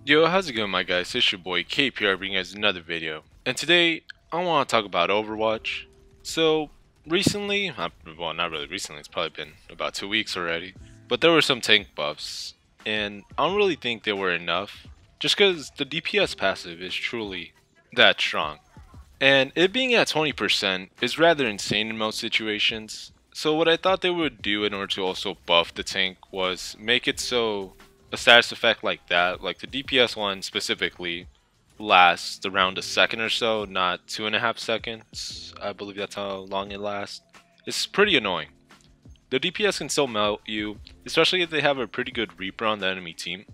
Yo, how's it going, my guys? It's your boy Cape here, bringing you guys another video. And today, I want to talk about Overwatch. So, recently, well, not really recently, it's probably been about 2 weeks already, but there were some tank buffs, and I don't really think they were enough, just because the DPS passive is truly that strong. And it being at 20% is rather insane in most situations. So what I thought they would do in order to also buff the tank was make it so a status effect like that, like the DPS one specifically, lasts around a second or so, not 2.5 seconds. I believe that's how long it lasts. It's pretty annoying. The DPS can still melt you, especially if they have a pretty good Reaper on the enemy team.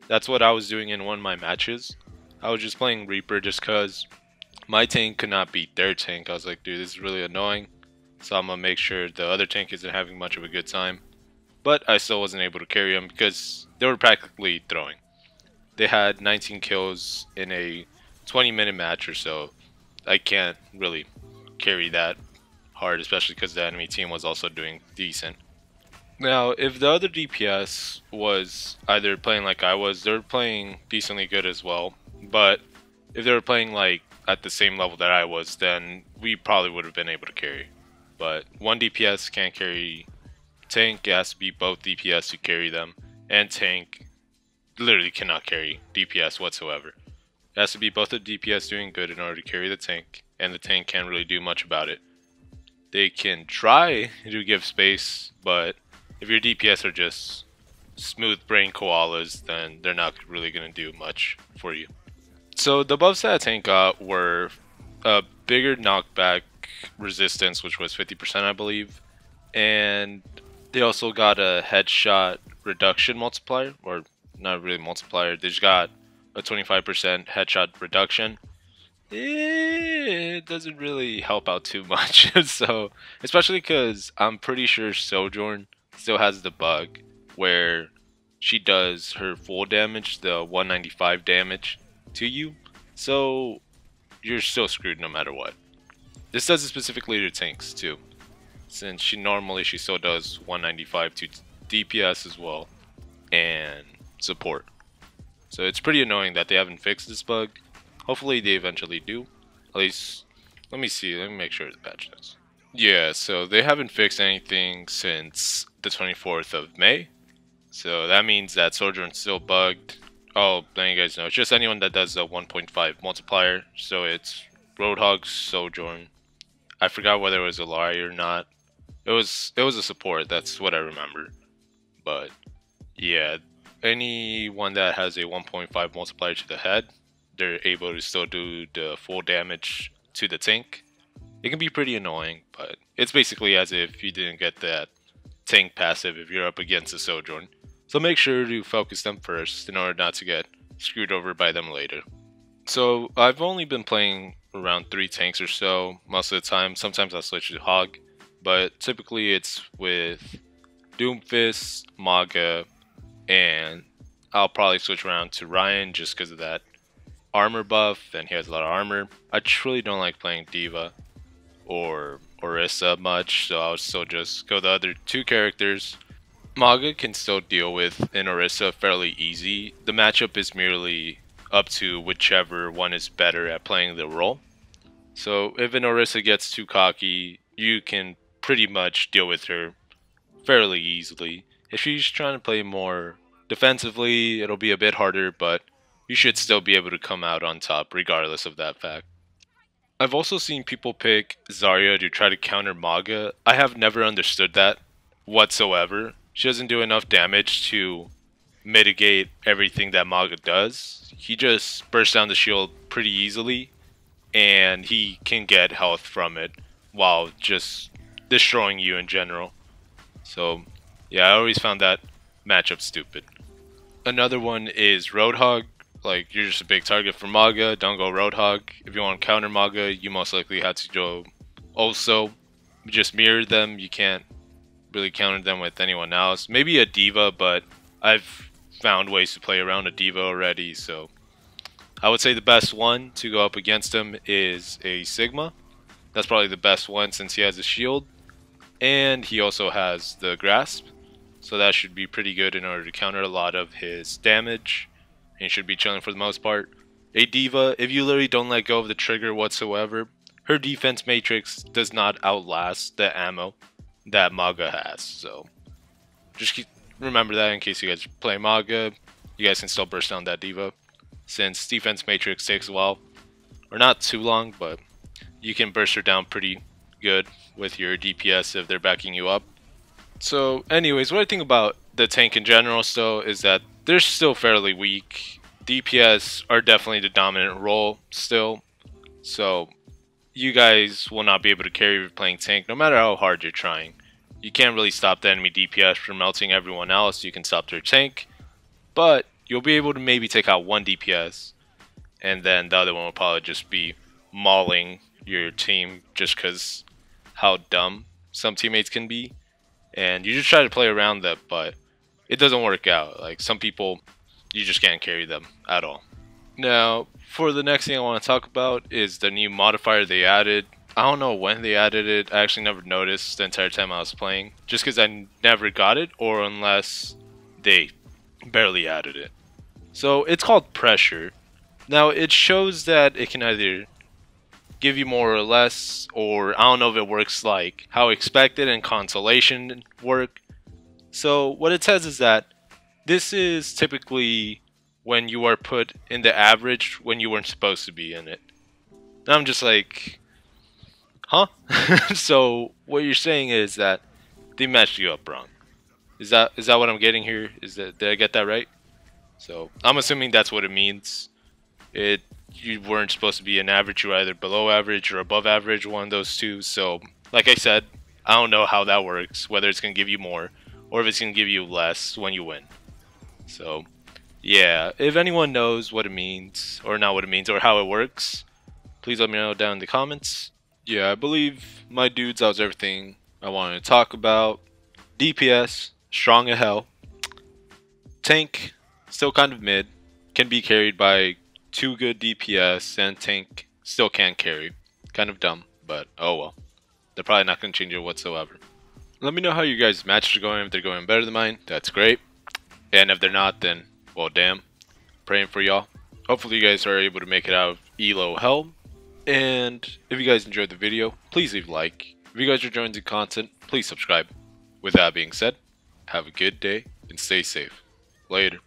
That's what I was doing in one of my matches. I was just playing Reaper just cause my tank could not beat their tank. I was like, dude, this is really annoying. So I'm gonna make sure the other tank isn't having much of a good time. But I still wasn't able to carry them because they were practically throwing. They had 19 kills in a 20-minute match or so. I can't really carry that hard, especially because the enemy team was also doing decent. Now, if the other DPS was either playing like I was, they were playing decently good as well. But if they were playing like at the same level that I was, then we probably would have been able to carry. But one DPS can't carry tank, it has to be both DPS to carry them, and tank literally cannot carry DPS whatsoever. It has to be both the DPS doing good in order to carry the tank, and the tank can't really do much about it. They can try to give space, but if your DPS are just smooth brain koalas, then they're not really going to do much for you. So the buffs that tank got were a bigger knockback resistance, which was 50% I believe, and they also got a headshot reduction multiplier, or not really multiplier, they just got a 25% headshot reduction. It doesn't really help out too much, so especially because I'm pretty sure Sojourn still has the bug where she does her full damage, the 195 damage to you, so you're still screwed no matter what. This does it specifically to tanks too, since she still does 195 to DPS as well and support. So it's pretty annoying that they haven't fixed this bug. Hopefully they eventually do. At least, let me make sure the patch does. Yeah, so they haven't fixed anything since the 24th of May. So that means that Sojourn's still bugged. Oh, letting you guys know, it's just anyone that does a 1.5 multiplier. So it's Roadhog, Sojourn. I forgot whether it was a lie or not. It was a support, that's what I remember. But yeah, anyone that has a 1.5 multiplier to the head, they're able to still do the full damage to the tank. It can be pretty annoying, but it's basically as if you didn't get that tank passive if you're up against a Sojourn. So make sure to focus them first in order not to get screwed over by them later. So I've only been playing around 3 tanks or so most of the time. Sometimes I'll switch to Hog, but typically it's with Doomfist, Mauga, and I'll probably switch around to Ryan just because of that armor buff, and he has a lot of armor. I truly don't like playing Diva or Orisa much, so I'll still just go the other 2 characters. Mauga can still deal with an Orisa fairly easy. The matchup is merely up to whichever one is better at playing the role. So if an Orisa gets too cocky, you can pretty much deal with her fairly easily. If she's trying to play more defensively, it'll be a bit harder, but you should still be able to come out on top regardless of that fact. I've also seen people pick Zarya to try to counter Mauga. I have never understood that whatsoever. She doesn't do enough damage to mitigate everything that Mauga does. He just bursts down the shield pretty easily, and he can get health from it while just destroying you in general. So yeah, I always found that matchup stupid. Another one is Roadhog. Like, you're just a big target for Mauga, don't go Roadhog. If you want to counter Mauga, you most likely have to go also. Just mirror them, you can't really counter them with anyone else. Maybe a Diva, but I've found ways to play around a Diva already, so I would say the best one to go up against him is a Sigma. That's probably the best one since he has a shield, and he also has the grasp, so that should be pretty good in order to counter a lot of his damage and you should be chilling for the most part. A diva, if you literally don't let go of the trigger whatsoever, her defense matrix does not outlast the ammo that Mauga has. So just remember that in case you guys play Mauga, you guys can still burst down that diva. Since defense matrix takes a while, or not too long, but you can burst her down pretty good with your DPS if they're backing you up. So anyways, what I think about the tank in general still is that they're still fairly weak. DPS are definitely the dominant role still. So you guys will not be able to carry if you're playing tank no matter how hard you're trying. You can't really stop the enemy DPS from melting everyone else. You can stop their tank, but you'll be able to maybe take out one DPS, and then the other one will probably just be mauling your team just because how dumb some teammates can be. And you just try to play around that, but it doesn't work out. Like, some people, you just can't carry them at all. Now, for the next thing I want to talk about is the new modifier they added. I don't know when they added it. I actually never noticed the entire time I was playing, just because I never got it, or unless they barely added it. So it's called pressure. Now it shows that it can either give you more or less, or I don't know if it works like how expected and consolation work. So what it says is that this is typically when you are put in the average when you weren't supposed to be in it. And I'm just like, huh? So what you're saying is that they matched you up wrong. Is that what I'm getting here? Did I get that right? So I'm assuming that's what it means. You weren't supposed to be an average. You were either below average or above average, one of those two. So like I said, I don't know how that works, whether it's gonna give you more or if it's gonna give you less when you win. So yeah, if anyone knows what it means, or not what it means, or how it works, please let me know down in the comments. Yeah, I believe my dudes, that was everything I wanted to talk about. DPS, strong as hell. Tank, still kind of mid. Can be carried by 2 good DPS, and tank still can't carry. Kind of dumb, but oh well. They're probably not going to change it whatsoever. Let me know how you guys' matches are going. If they're going better than mine, that's great. And if they're not, then, well, damn. Praying for y'all. Hopefully you guys are able to make it out of ELO hell. And if you guys enjoyed the video, please leave a like. If you guys are enjoying the content, please subscribe. With that being said, have a good day and stay safe. Later.